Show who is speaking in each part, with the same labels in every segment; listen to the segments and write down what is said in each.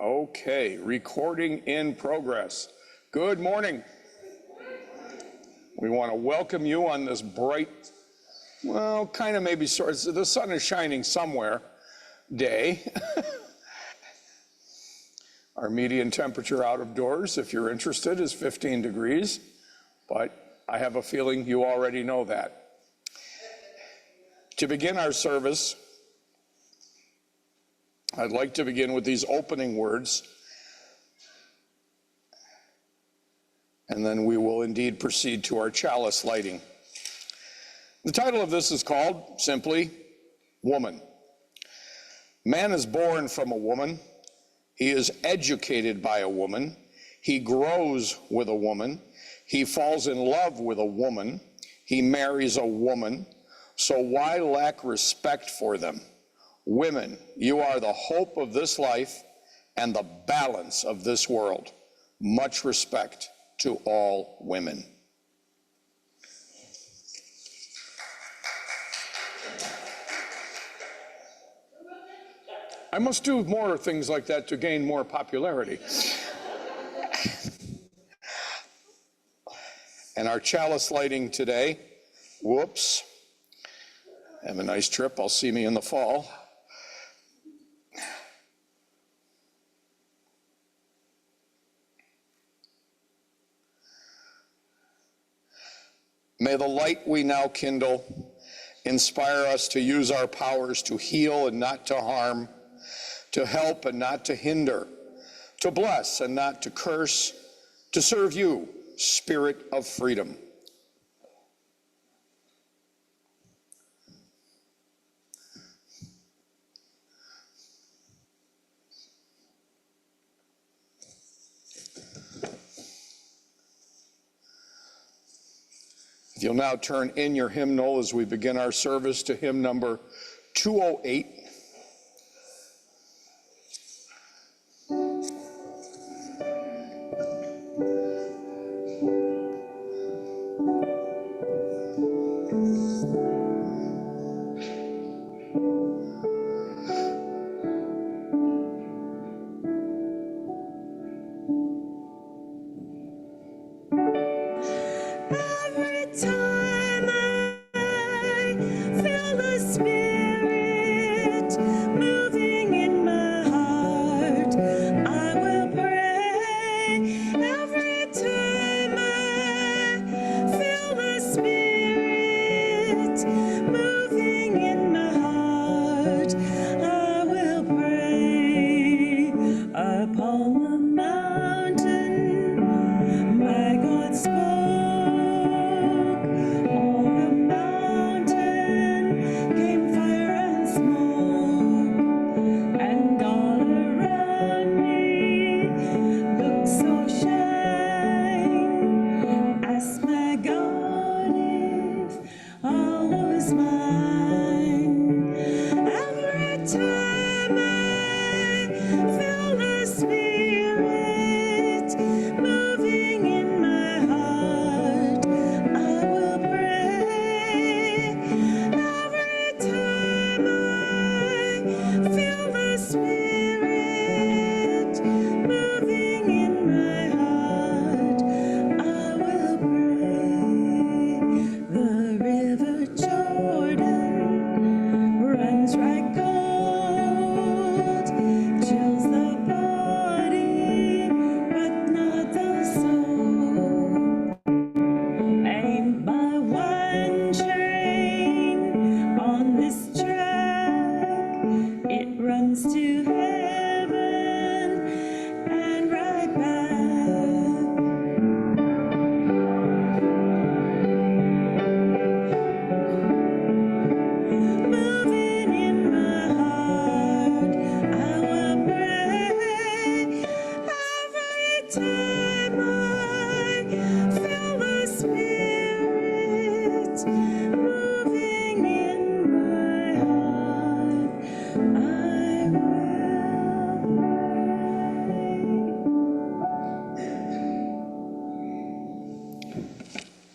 Speaker 1: Okay, recording in progress. Good morning. We want to welcome you on this bright, well, kind of maybe sort of, the sun is shining somewhere day. Our median temperature out of doors, if you're interested, is 15 degrees, but I have a feeling you already know that. To begin our service, I'd like to begin with these opening words, and then we will indeed proceed to our chalice lighting. The title of this is called, simply, Woman. Man is born from a woman. He is educated by a woman. He grows with a woman. He falls in love with a woman. He marries a woman. So why lack respect for them? Women, you are the hope of this life and the balance of this world. Much respect to all women. I must do more things like that to gain more popularity. And our chalice lighting today, whoops, have a nice trip, I'll see me in the fall. May the light we now kindle inspire us to use our powers to heal and not to harm, to help and not to hinder, to bless and not to curse, to serve you, Spirit of freedom. You'll now turn in your hymnal as we begin our service to hymn number 208.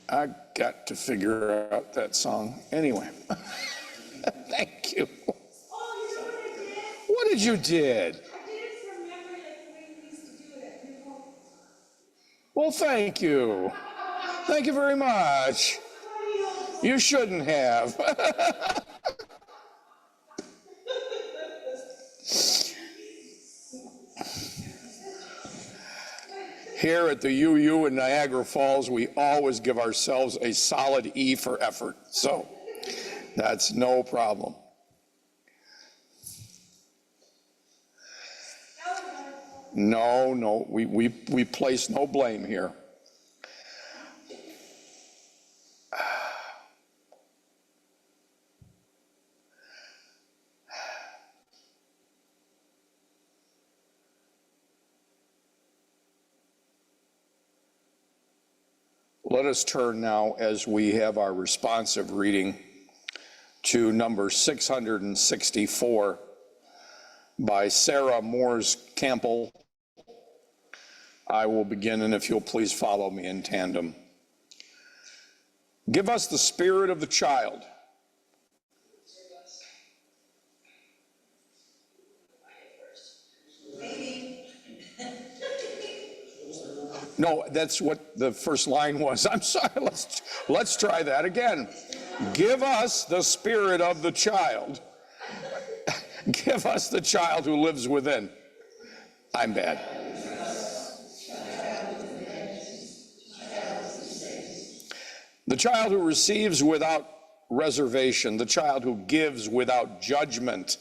Speaker 1: I got to figure out that song. Anyway, thank you. What did you did? Well, thank you. Thank you very much. You shouldn't have. Here at the UU in Niagara Falls, we always give ourselves a solid E for effort. So that's no problem. No, we place no blame here. Let us turn now, as we have our responsive reading, to number 664 by Sarah Moores Campbell. I will begin, and if you'll please follow me in tandem. Give us the spirit of the child. No, that's what the first line was. I'm sorry, let's try that again. Give us the spirit of the child. Give us the child who lives within. I'm bad. The child who receives without reservation, the child who gives without judgment.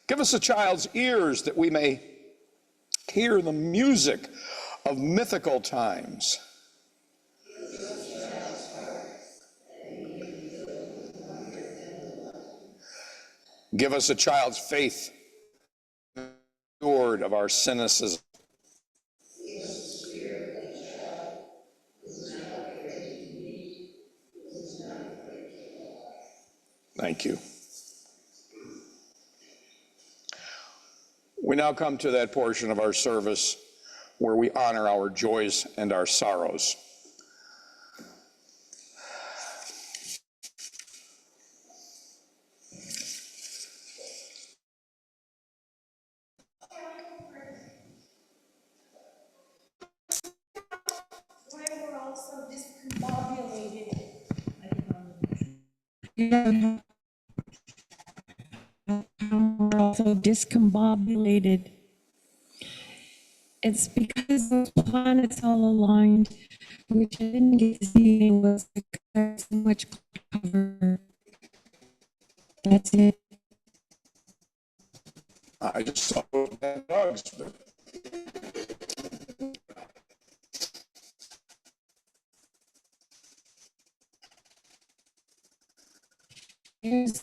Speaker 1: Give us a child's ears that we may hear the music of mythical times. Give us a child's faith, cured of our cynicism. Thank you. We now come to that portion of our service where we honor our joys and our sorrows.
Speaker 2: We're also discombobulated. We're also discombobulated. It's because those planets all aligned, which I didn't get to see was because so much cover. That's it.
Speaker 1: I just saw dogs.
Speaker 2: Here's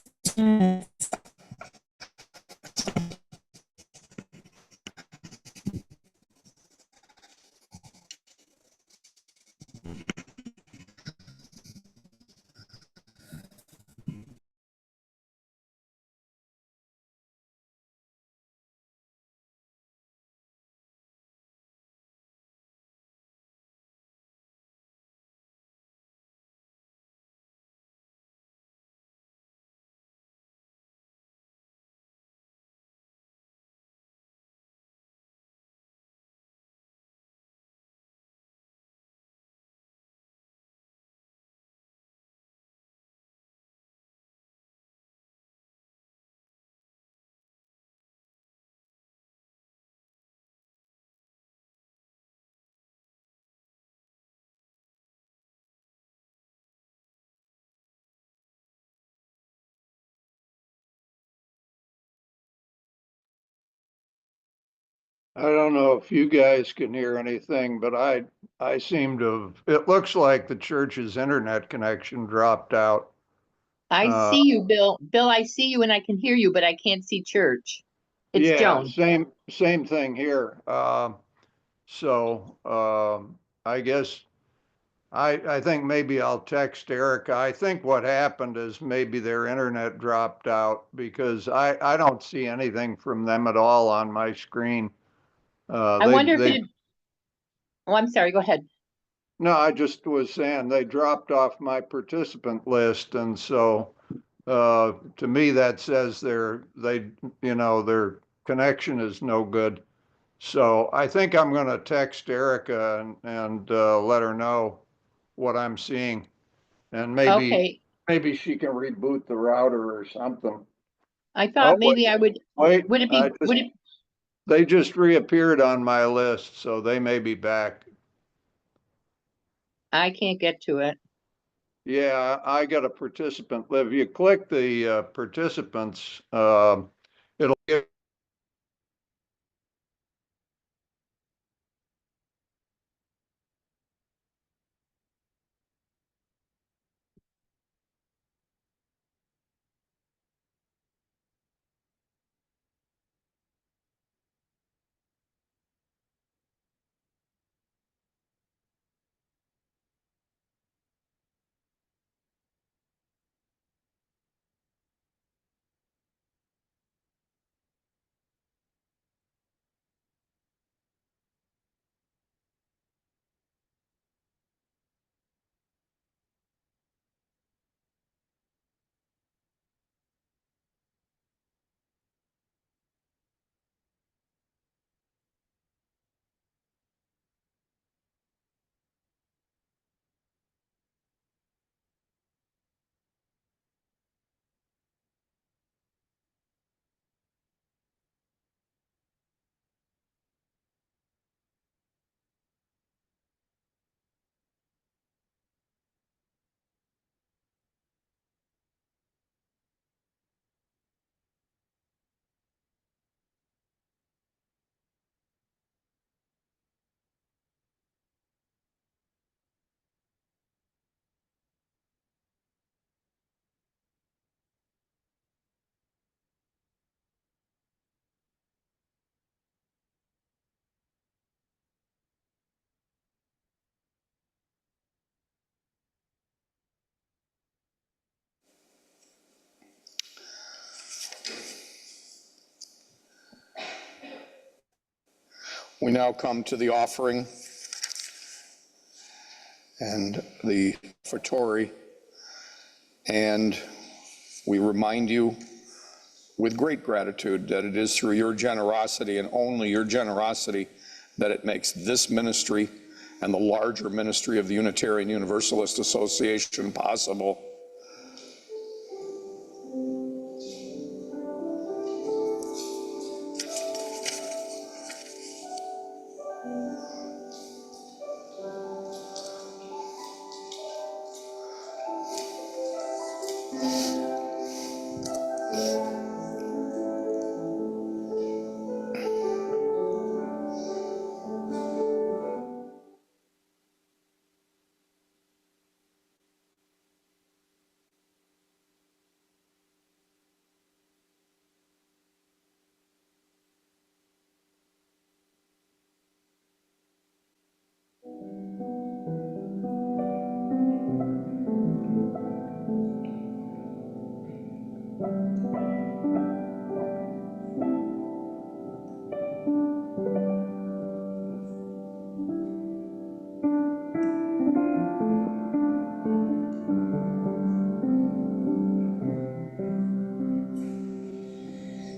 Speaker 3: I don't know if you guys can hear anything, but I seem to have, it looks like the church's internet connection dropped out.
Speaker 4: I see you, Bill. Bill, I see you and I can hear you, but I can't see church. It's
Speaker 3: Yeah,
Speaker 4: Joan.
Speaker 3: same thing here. I guess I think maybe I'll text Erica. I think what happened is maybe their internet dropped out because I don't see anything from them at all on my screen.
Speaker 4: I wonder if it. Oh, I'm sorry. Go ahead.
Speaker 3: No, I just was saying they dropped off my participant list, and so To me, that says their connection is no good. So I think I'm going to text Erica and let her know what I'm seeing. And
Speaker 4: Okay,
Speaker 3: maybe she can reboot the router or something.
Speaker 4: I
Speaker 3: Oh,
Speaker 4: thought maybe I would,
Speaker 3: wait,
Speaker 4: would it be, would it,
Speaker 3: they just reappeared on my list, so they may be back.
Speaker 4: I can't get to it.
Speaker 3: Yeah, I got a participant. If you click the participants, it'll give.
Speaker 1: We now come to the offering and the offertory, and we remind you with great gratitude that it is through your generosity and only your generosity that it makes this ministry and the larger ministry of the Unitarian Universalist Association possible.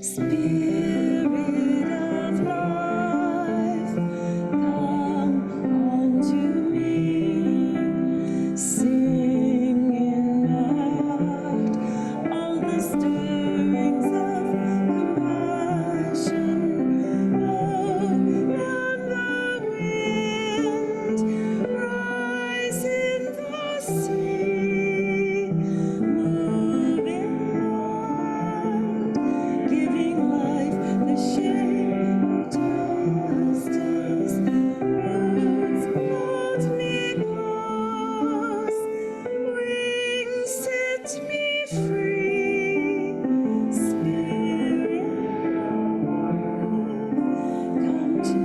Speaker 2: Spirit of life, come unto me. Sing in my heart all the stirrings of compassion. Love and the wind rise in the sea, moving on, giving life the shape justice. Roots hold me close, wings set me free. Spirit, come to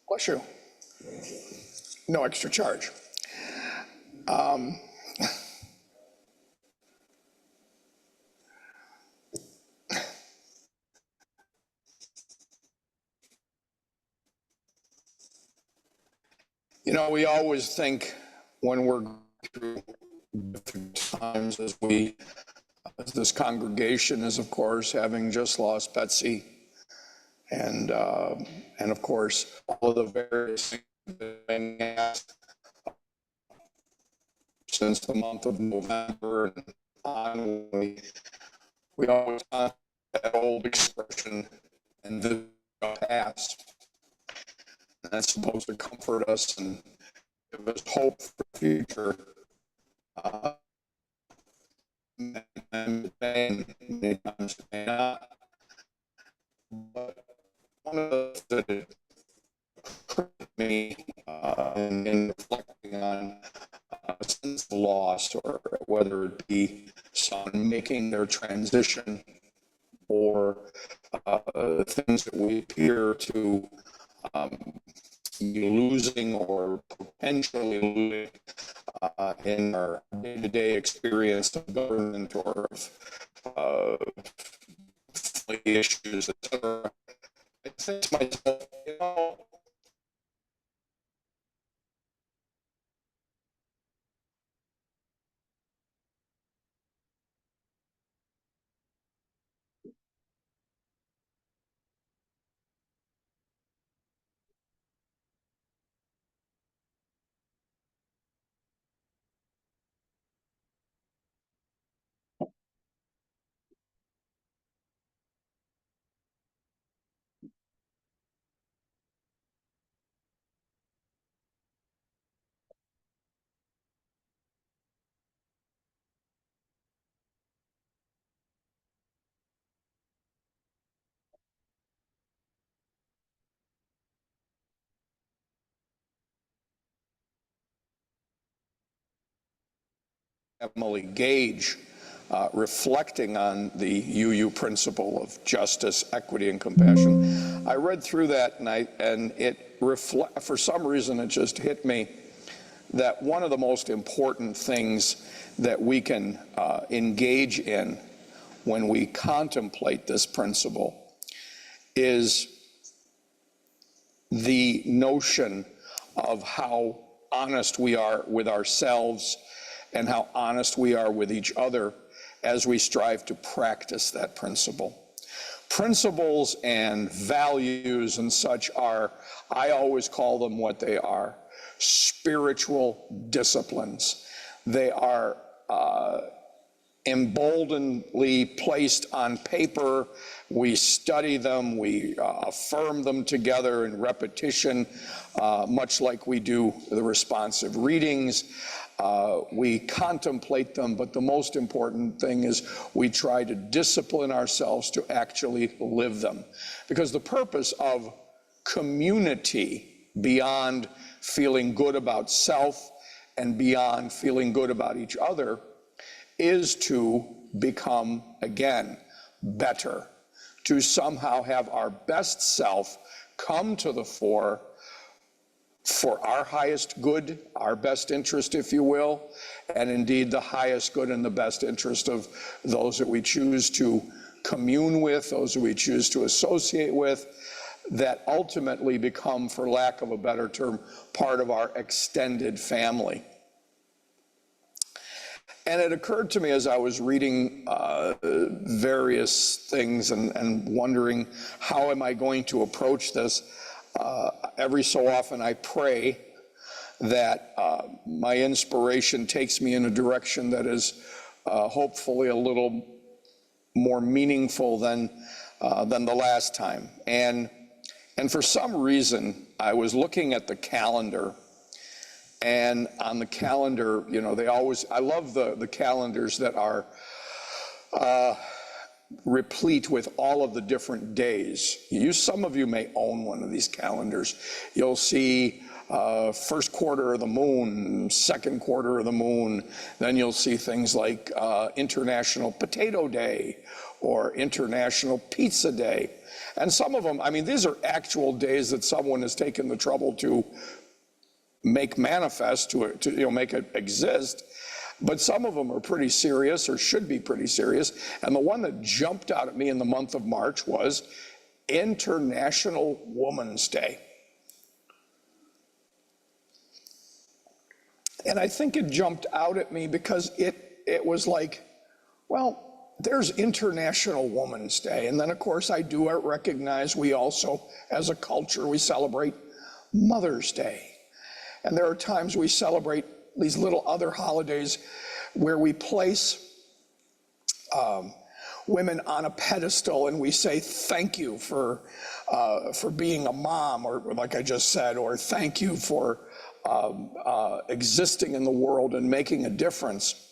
Speaker 1: Bless you. No extra charge. You know, we always think when we're through different times as this congregation is, of course, having just lost Betsy, and of course, all of the various things that have been asked since the month of November and on, we always have that old expression, and the past. And that's supposed to comfort us and give us hope for the future. Many times it may not. But one of the things that occurred to me in reflecting on since the loss, or whether it be someone making their transition, or things that we appear to be losing or potentially losing in our day-to-day experience of government or of issues, etc. I think to myself, you know, Emily Gage, reflecting on the UU principle of justice, equity, and compassion. I read through that and for some reason it just hit me that one of the most important things that we can engage in when we contemplate this principle is the notion of how honest we are with ourselves and how honest we are with each other as we strive to practice that principle. Principles and values and such are, I always call them what they are, spiritual disciplines. They are emboldenedly placed on paper. We study them, we affirm them together in repetition, much like we do the responsive readings. We contemplate them, but the most important thing is we try to discipline ourselves to actually live them. Because the purpose of community, beyond feeling good about self and beyond feeling good about each other, is to become, again, better, to somehow have our best self come to the fore for our highest good, our best interest, if you will, and indeed the highest good and the best interest of those that we choose to commune with, those that we choose to associate with, that ultimately become, for lack of a better term, part of our extended family. And it occurred to me as I was reading various things and wondering, how am I going to approach this? Every so often I pray that my inspiration takes me in a direction that is hopefully a little more meaningful than the last time. And for some reason, I was looking at the calendar, and on the calendar, you know, I love the calendars that are replete with all of the different days. Some of you may own one of these calendars. You'll see first quarter of the moon, second quarter of the moon. Then you'll see things like International Potato Day or International Pizza Day. And some of them, I mean, these are actual days that someone has taken the trouble to make manifest, to make it exist. But some of them are pretty serious, or should be pretty serious. And the one that jumped out at me in the month of March was International Women's Day. And I think it jumped out at me because it was like, well, there's International Women's Day. And then, of course, I do recognize we also, as a culture, we celebrate Mother's Day. And there are times we celebrate these little other holidays where we place women on a pedestal and we say thank you for being a mom, or like I just said, or thank you for existing in the world and making a difference.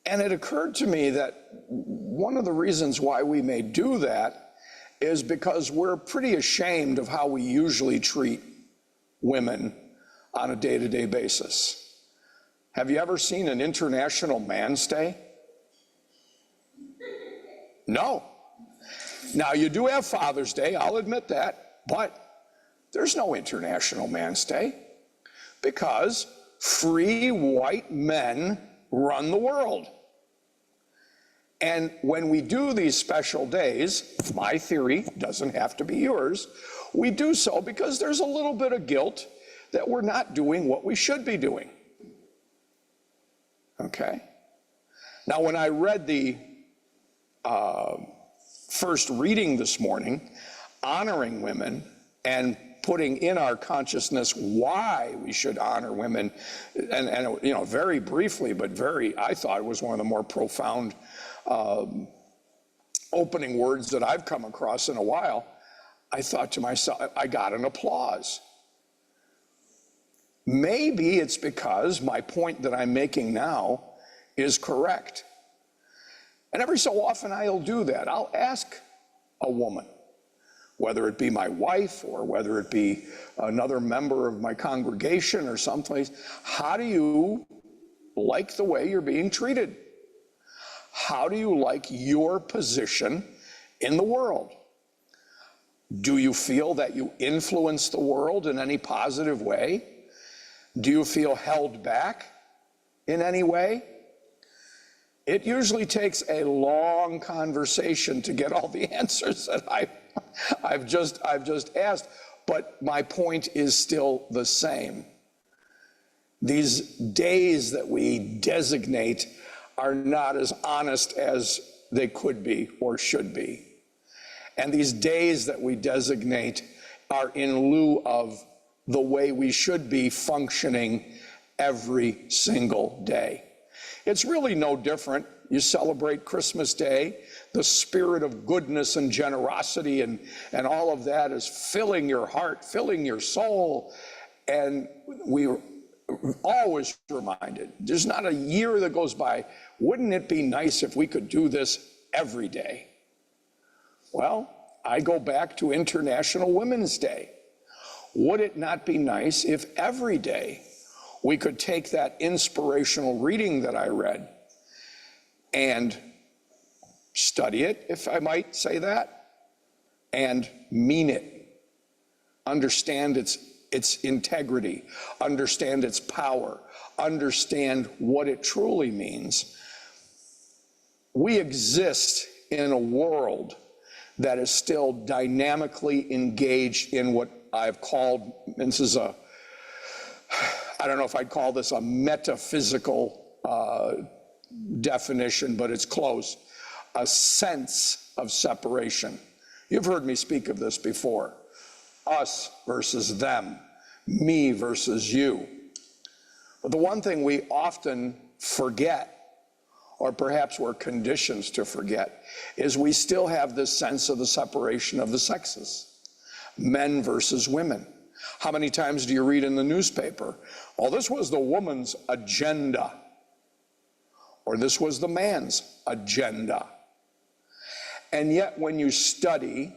Speaker 1: And it occurred to me that one of the reasons why we may do that is because we're pretty ashamed of how we usually treat women on a day-to-day basis. Have you ever seen an International Man's Day? No. Now, you do have Father's Day, I'll admit that, but there's no International Man's Day because free white men run the world. And when we do these special days, my theory doesn't have to be yours, we do so because there's a little bit of guilt that we're not doing what we should be doing. Okay? Now, when I read the first reading this morning, honoring women and putting in our consciousness why we should honor women, and you know, very briefly, but I thought it was one of the more profound opening words that I've come across in a while. I thought to myself, I got an applause. Maybe it's because my point that I'm making now is correct. And every so often I'll do that. I'll ask a woman, whether it be my wife or whether it be another member of my congregation or someplace, how do you like the way you're being treated? How do you like your position in the world? Do you feel that you influence the world in any positive way? Do you feel held back in any way? It usually takes a long conversation to get all the answers that I've just asked, but my point is still the same. These days that we designate are not as honest as they could be or should be. And these days that we designate are in lieu of the way we should be functioning every single day. It's really no different. You celebrate Christmas Day, the spirit of goodness and generosity and all of that is filling your heart, filling your soul. And we're always reminded, there's not a year that goes by, wouldn't it be nice if we could do this every day? Well, I go back to International Women's Day. Would it not be nice if every day we could take that inspirational reading that I read and study it, if I might say that, and mean it, understand its integrity, understand its power, understand what it truly means? We exist in a world that is still dynamically engaged in what I've called, and this is I don't know if I'd call this a metaphysical definition, but it's close, a sense of separation. You've heard me speak of this before. Us versus them, me versus you. But the one thing we often forget, or perhaps we're conditioned to forget, is we still have this sense of the separation of the sexes. Men versus women. How many times do you read in the newspaper, oh, this was the woman's agenda, or this was the man's agenda? And yet when you study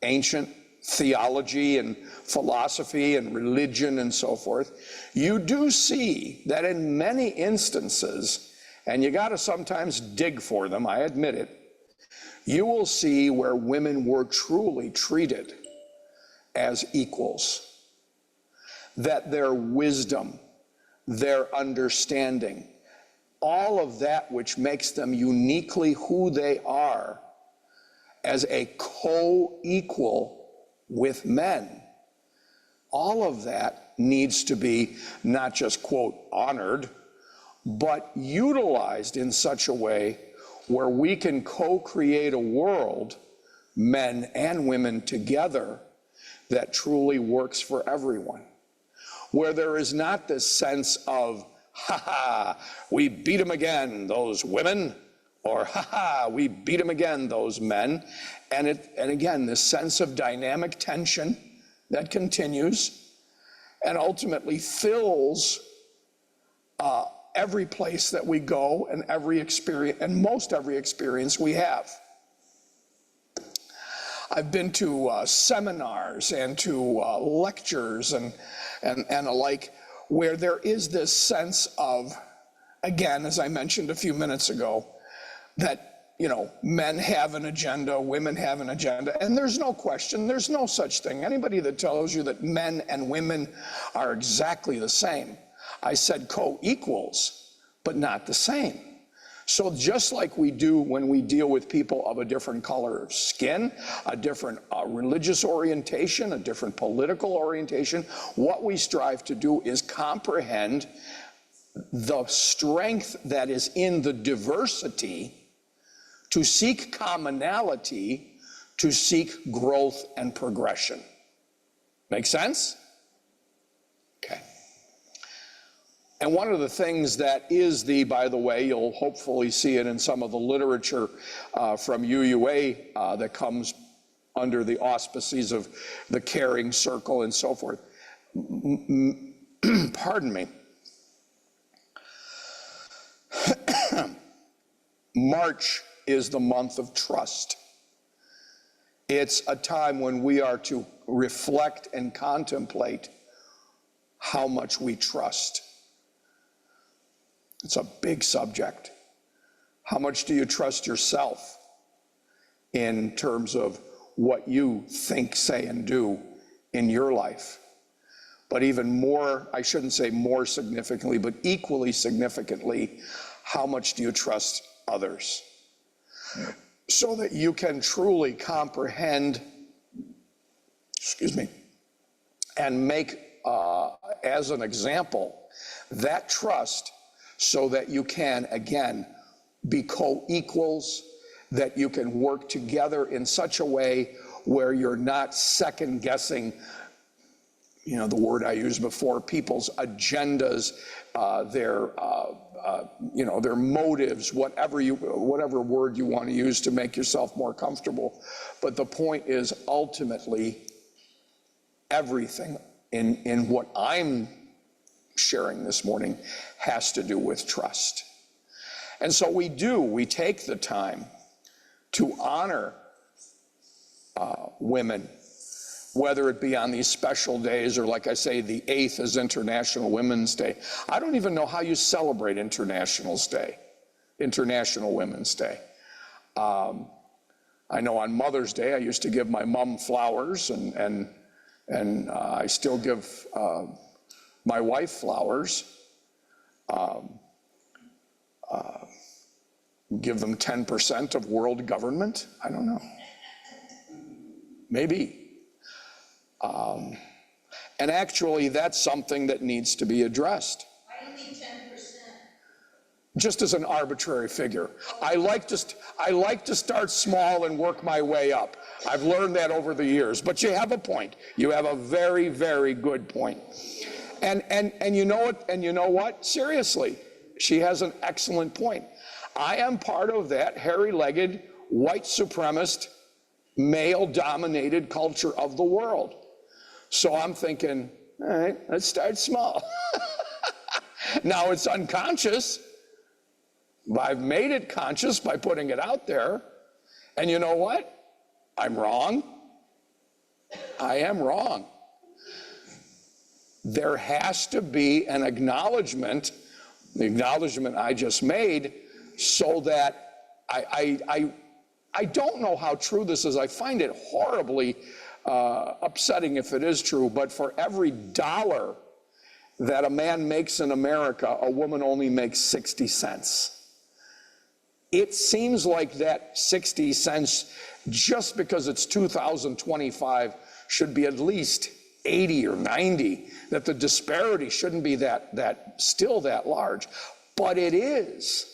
Speaker 1: ancient theology and philosophy and religion and so forth, you do see that in many instances, and you got to sometimes dig for them, I admit it, you will see where women were truly treated as equals. that their wisdom, their understanding, all of that which makes them uniquely who they are as a co-equal with men, all of that needs to be not just, quote, honored, but utilized in such a way where we can co-create a world, men and women together, that truly works for everyone. Where there is not this sense of, ha ha, we beat them again, those women, or ha ha, we beat them again, those men. And again, this sense of dynamic tension that continues and ultimately fills every place that we go and every experience, and most every experience we have. I've been to seminars and to lectures and alike, where there is this sense of, again, as I mentioned a few minutes ago, that, you know, men have an agenda, women have an agenda, and there's no question, there's no such thing. Anybody that tells you that men and women are exactly the same, I said co-equals, but not the same. So just like we do when we deal with people of a different color of skin, a different religious orientation, a different political orientation, what we strive to do is comprehend the strength that is in the diversity, to seek commonality, to seek growth and progression. Make sense? Okay. And one of the things that is by the way, you'll hopefully see it in some of the literature from UUA that comes under the auspices of the Caring Circle and so forth. Pardon me. March is the month of trust. It's a time when we are to reflect and contemplate how much we trust. It's a big subject. How much do you trust yourself in terms of what you think, say, and do in your life? But even more, I shouldn't say more significantly, but equally significantly, how much do you trust others? So that you can truly comprehend, and make as an example that trust, so that you can, again, be co-equals, that you can work together in such a way where you're not second guessing, you know, the word I used before, people's agendas, their motives, whatever word you want to use to make yourself more comfortable. But the point is, ultimately, everything in what I'm sharing this morning has to do with trust. And so we take the time to honor women, whether it be on these special days, or like I say, the 8th is International Women's Day. I don't even know how you celebrate International Women's Day. I know on Mother's Day, I used to give my mom flowers, and I still give my wife flowers. Give them 10% of world government? I don't know. Maybe. And actually, that's something that needs to be addressed.
Speaker 5: Why do you think 10%?
Speaker 1: Just as an arbitrary figure. I like to start small and work my way up. I've learned that over the years. But you have a point. You have a very, very good point. And you know what? And you know what? Seriously, she has an excellent point. I am part of that hairy-legged, white supremacist, male-dominated culture of the world. So I'm thinking, all right, let's start small. Now it's unconscious, but I've made it conscious by putting it out there. And you know what? I'm wrong. I am wrong. There has to be an acknowledgement, the acknowledgement I just made, so that I don't know how true this is. I find it horribly upsetting if it is true, but for every dollar that a man makes in America, a woman only makes 60 cents. It seems like that 60 cents, just because it's 2025, should be at least 80 or 90, that the disparity shouldn't be still that large, but it is.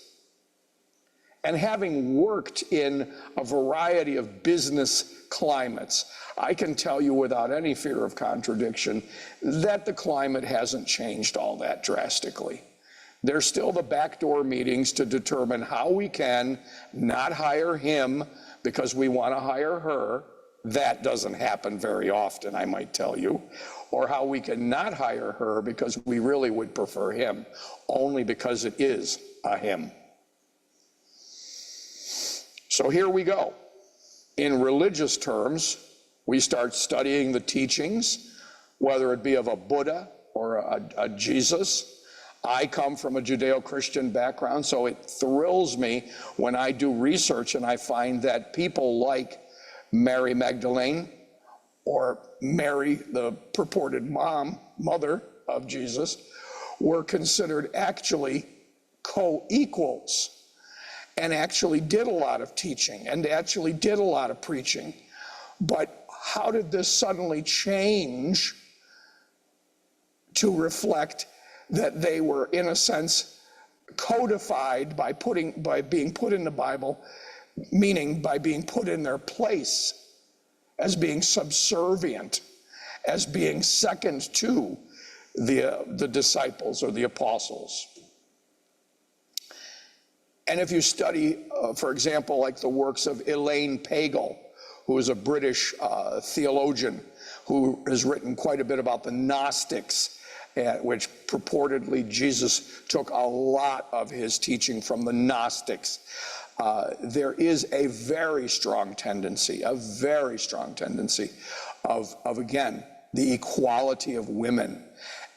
Speaker 1: And having worked in a variety of business climates, I can tell you without any fear of contradiction that the climate hasn't changed all that drastically. There's still the backdoor meetings to determine how we can not hire him because we want to hire her. That doesn't happen very often, I might tell you. Or how we can not hire her because we really would prefer him, only because it is a him. So here we go. In religious terms, we start studying the teachings, whether it be of a Buddha or a Jesus. I come from a Judeo-Christian background, so it thrills me when I do research and I find that people like Mary Magdalene or Mary, the purported mother of Jesus, were considered actually co-equals and actually did a lot of teaching and actually did a lot of preaching. But how did this suddenly change to reflect that they were, in a sense, codified by being put in the Bible, meaning by being put in their place, as being subservient, as being second to the disciples or the apostles? And if you study, for example, like the works of Elaine Pagel, who is a British theologian who has written quite a bit about the Gnostics, which purportedly Jesus took a lot of his teaching from the Gnostics. There is a very strong tendency of again, the equality of women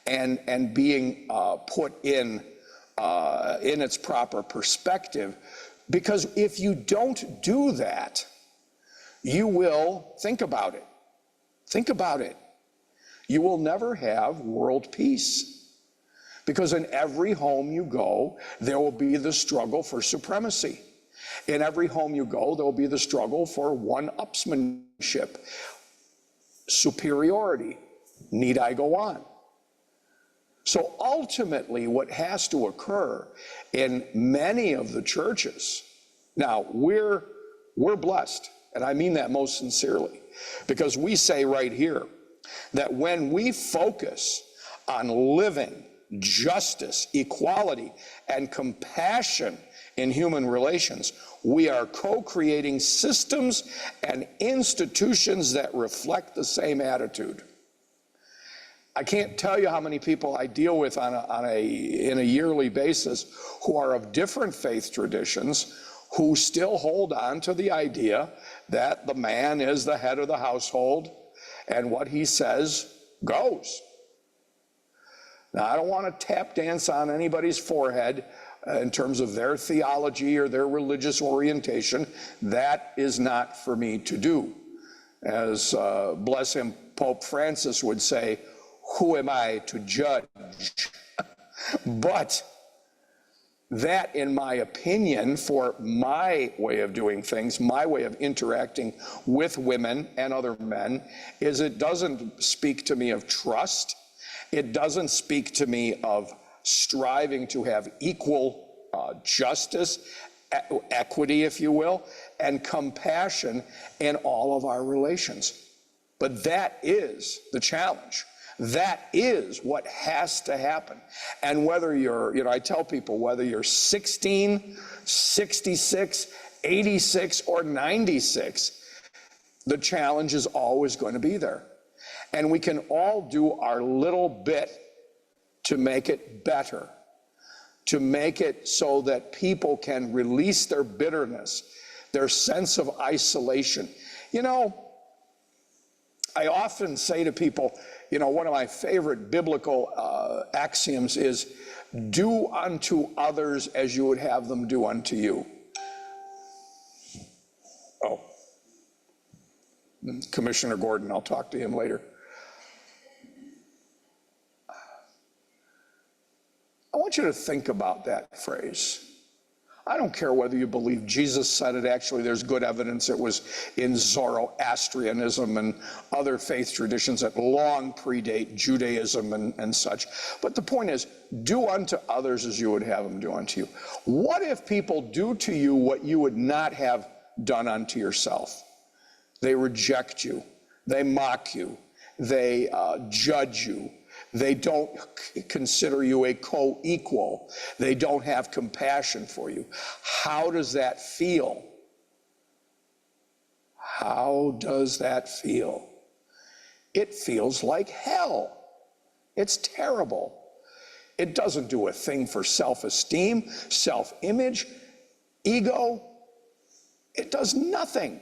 Speaker 1: and being put in its proper perspective. Because if you don't do that, you will, think about it, you will never have world peace. Because in every home you go, there will be the struggle for supremacy. In every home you go, there will be the struggle for one-upsmanship, superiority. Need I go on? So ultimately, what has to occur in many of the churches, now we're blessed, and I mean that most sincerely, because we say right here that when we focus on living justice, equality, and compassion in human relations, we are co-creating systems and institutions that reflect the same attitude. I can't tell you how many people I deal with in a yearly basis who are of different faith traditions, who still hold on to the idea that the man is the head of the household and what he says goes. Now, I don't want to tap dance on anybody's forehead in terms of their theology or their religious orientation. That is not for me to do. As, bless him, Pope Francis would say, who am I to judge? But that, in my opinion, for my way of doing things, my way of interacting with women and other men, is it doesn't speak to me of trust. It doesn't speak to me of striving to have equal justice, equity, if you will, and compassion in all of our relations. But that is the challenge. That is what has to happen. And whether you're, I tell people, whether you're 16, 66, 86, or 96, the challenge is always going to be there. And we can all do our little bit to make it better, to make it so that people can release their bitterness, their sense of isolation. You know, I often say to people, one of my favorite biblical axioms is, do unto others as you would have them do unto you. Oh, Commissioner Gordon, I'll talk to him later. I want you to think about that phrase. I don't care whether you believe Jesus said it. Actually, there's good evidence it was in Zoroastrianism and other faith traditions that long predate Judaism and such. But the point is, do unto others as you would have them do unto you. What if people do to you what you would not have done unto yourself? They reject you. They mock you. They judge you. They don't consider you a co-equal. They don't have compassion for you. How does that feel? How does that feel? It feels like hell. It's terrible. It doesn't do a thing for self-esteem, self-image, ego. It does nothing.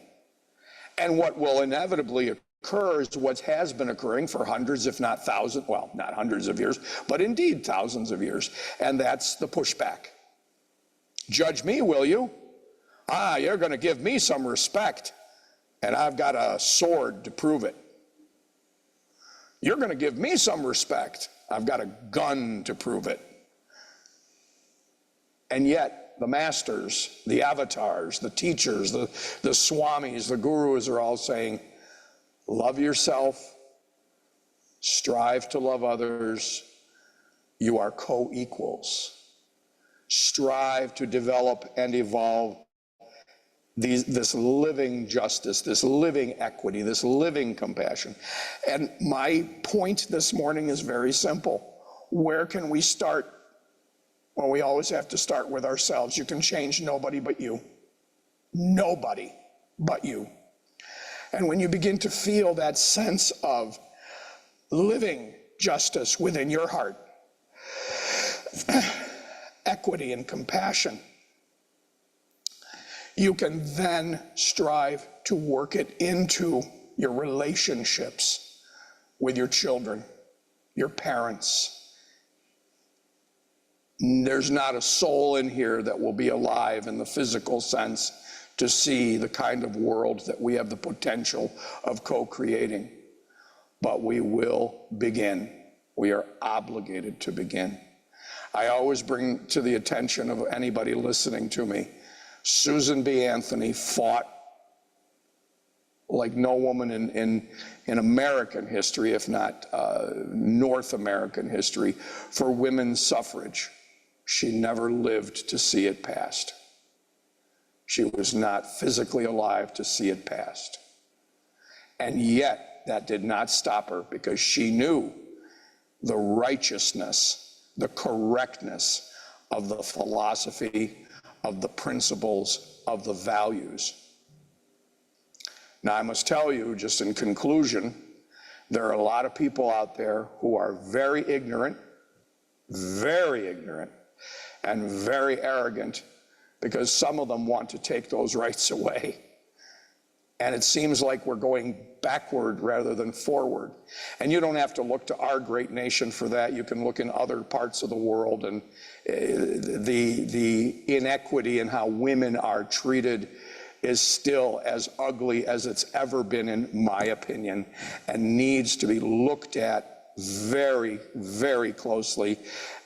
Speaker 1: And what will inevitably occur is what has been occurring for hundreds, if not thousands, well, not hundreds of years, but indeed thousands of years. And that's the pushback. Judge me, will you? You're going to give me some respect, and I've got a sword to prove it. You're going to give me some respect. I've got a gun to prove it. And yet, the masters, the avatars, the teachers, the swamis, the gurus are all saying, love yourself, strive to love others. You are co-equals. Strive to develop and evolve this living justice, this living equity, this living compassion. And my point this morning is very simple. Where can we start? Well, we always have to start with ourselves. You can change nobody but you. Nobody but you. And when you begin to feel that sense of living justice within your heart, equity and compassion, you can then strive to work it into your relationships with your children, your parents. There's not a soul in here that will be alive in the physical sense to see the kind of world that we have the potential of co-creating. But we will begin. We are obligated to begin. I always bring to the attention of anybody listening to me, Susan B. Anthony fought like no woman in American history, if not North American history, for women's suffrage. She never lived to see it passed. She was not physically alive to see it passed. And yet, that did not stop her, because she knew the righteousness, the correctness of the philosophy, of the principles, of the values. Now, I must tell you, just in conclusion, there are a lot of people out there who are very ignorant, and very arrogant, because some of them want to take those rights away. And it seems like we're going backward rather than forward. And you don't have to look to our great nation for that. You can look in other parts of the world, and the inequity in how women are treated is still as ugly as it's ever been, in my opinion, and needs to be looked at very, very closely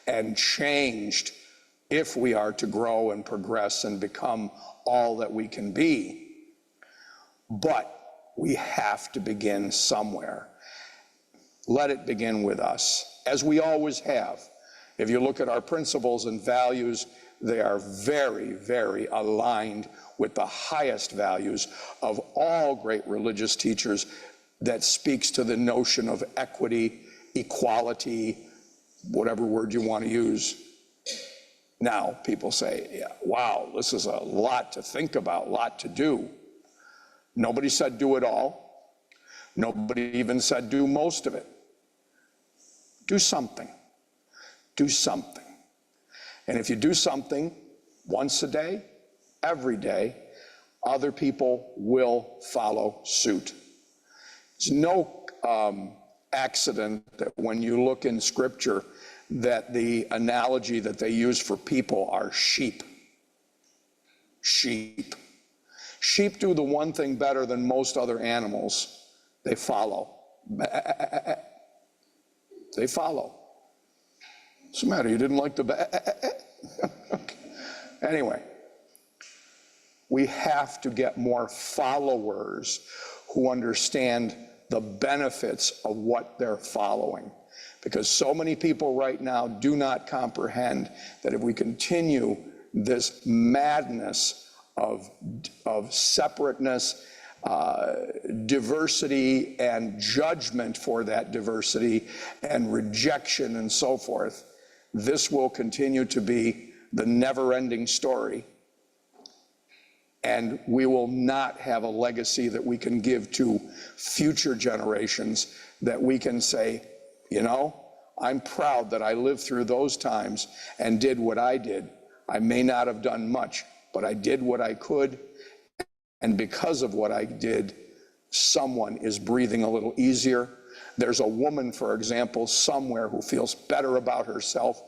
Speaker 1: and changed if we are to grow and progress and become all that we can be. But we have to begin somewhere. Let it begin with us, as we always have. If you look at our principles and values, they are very, very aligned with the highest values of all great religious teachers that speaks to the notion of equity, equality, whatever word you want to use. Now, people say, yeah, wow, this is a lot to think about, a lot to do. Nobody said do it all. Nobody even said do most of it. Do something. Do something. And if you do something once a day, every day, other people will follow suit. It's no accident that when you look in Scripture, that the analogy that they use for people are sheep. Sheep. Sheep do the one thing better than most other animals. They follow. They follow. What's the matter? You didn't like the Anyway, we have to get more followers who understand the benefits of what they're following. Because so many people right now do not comprehend that if we continue this madness of separateness, diversity and judgment for that diversity and rejection and so forth, this will continue to be the never-ending story. And we will not have a legacy that we can give to future generations that we can say, you know, I'm proud that I lived through those times and did what I did. I may not have done much, but I did what I could. And because of what I did, someone is breathing a little easier. There's a woman, for example, somewhere who feels better about herself.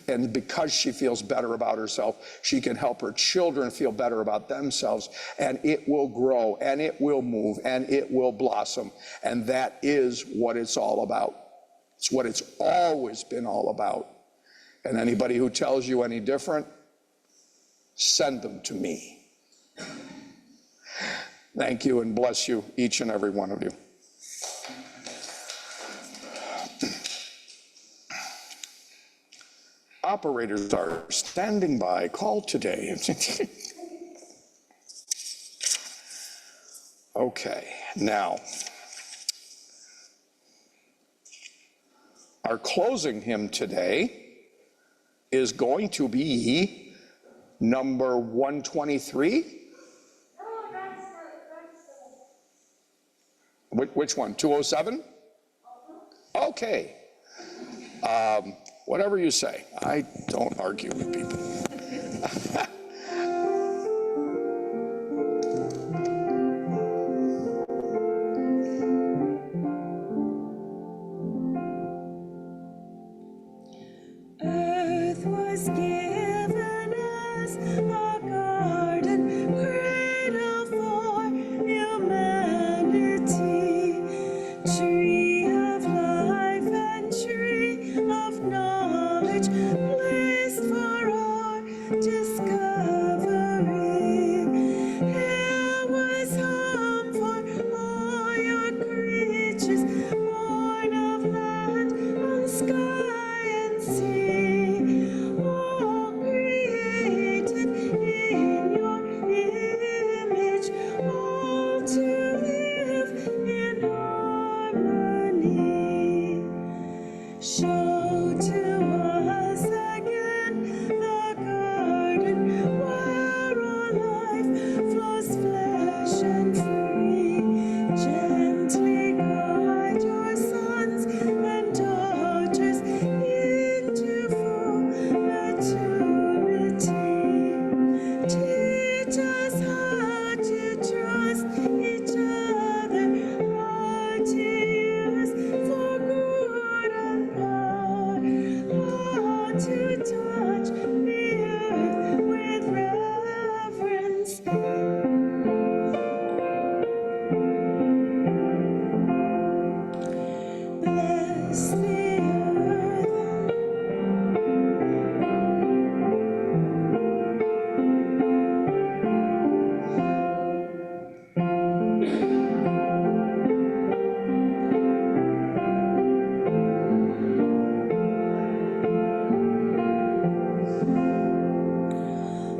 Speaker 1: And because she feels better about herself, she can help her children feel better about themselves, and it will grow, and it will move, and it will blossom. And that is what it's all about. It's what it's always been all about. And anybody who tells you any different, send them to me. Thank you, and bless you, each and every one of you. Operators are standing by. Call today. Okay, now, our closing hymn today is going to be number 123. Which one? 207? Okay. Whatever you say. I don't argue with people.
Speaker 2: Earth was given us a garden cradle for humanity, tree of life and tree of knowledge, placed for our discovery. Here was home for all your creatures, born of land and sky and sea, all created in your image, all to live in harmony. Show to us again the garden where our life flows flesh and free. Gently guide your sons and daughters into full maturity. Teach us how to trust each other, how to use for good and power, how to touch the earth with reverence. Bless the earth.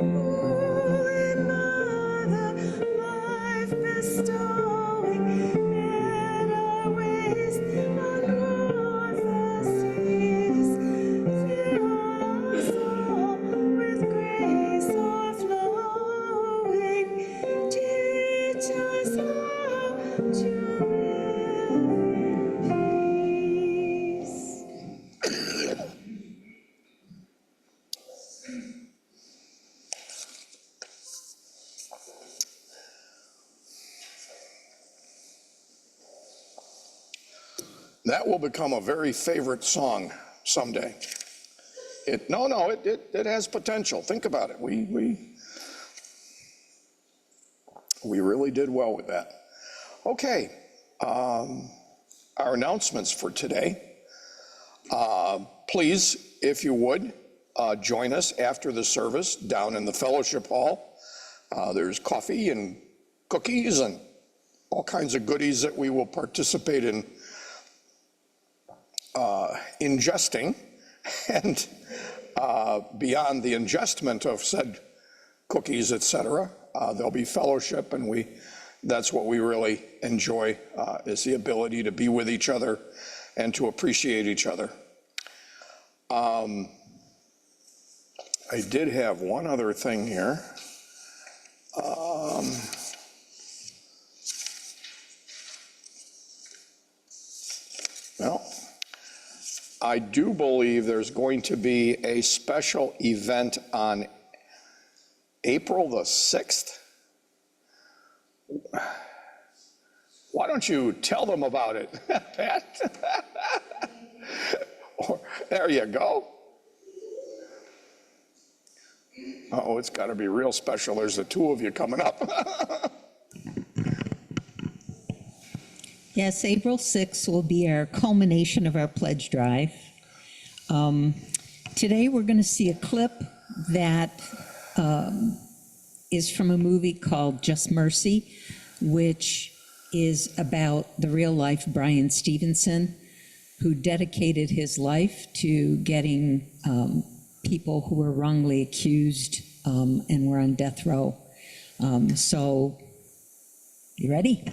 Speaker 2: Holy Mother, life bestowing, mid our ways on all the seas, fill us all with grace o'erflowing. Teach us how to live in peace.
Speaker 1: That will become a very favorite song someday. It has potential. Think about it. We really did well with that. Okay, our announcements for today. Please, if you would, join us after the service down in the fellowship hall. There's coffee and cookies and all kinds of goodies that we will participate in ingesting. And beyond the ingestment of said cookies, et cetera, there'll be fellowship, and that's what we really enjoy, is the ability to be with each other and to appreciate each other. I did have one other thing here. Well, I do believe there's going to be a special event on April the 6th. Why don't you tell them about it, Pat? There you go. Oh, it's got to be real special. There's the two of you coming up.
Speaker 5: Yes, April 6th will be our culmination of our pledge drive. Today, we're going to see a clip that is from a movie called Just Mercy, which is about the real-life Brian Stevenson, who dedicated his life to getting people who were wrongly accused and were on death row. So, you ready?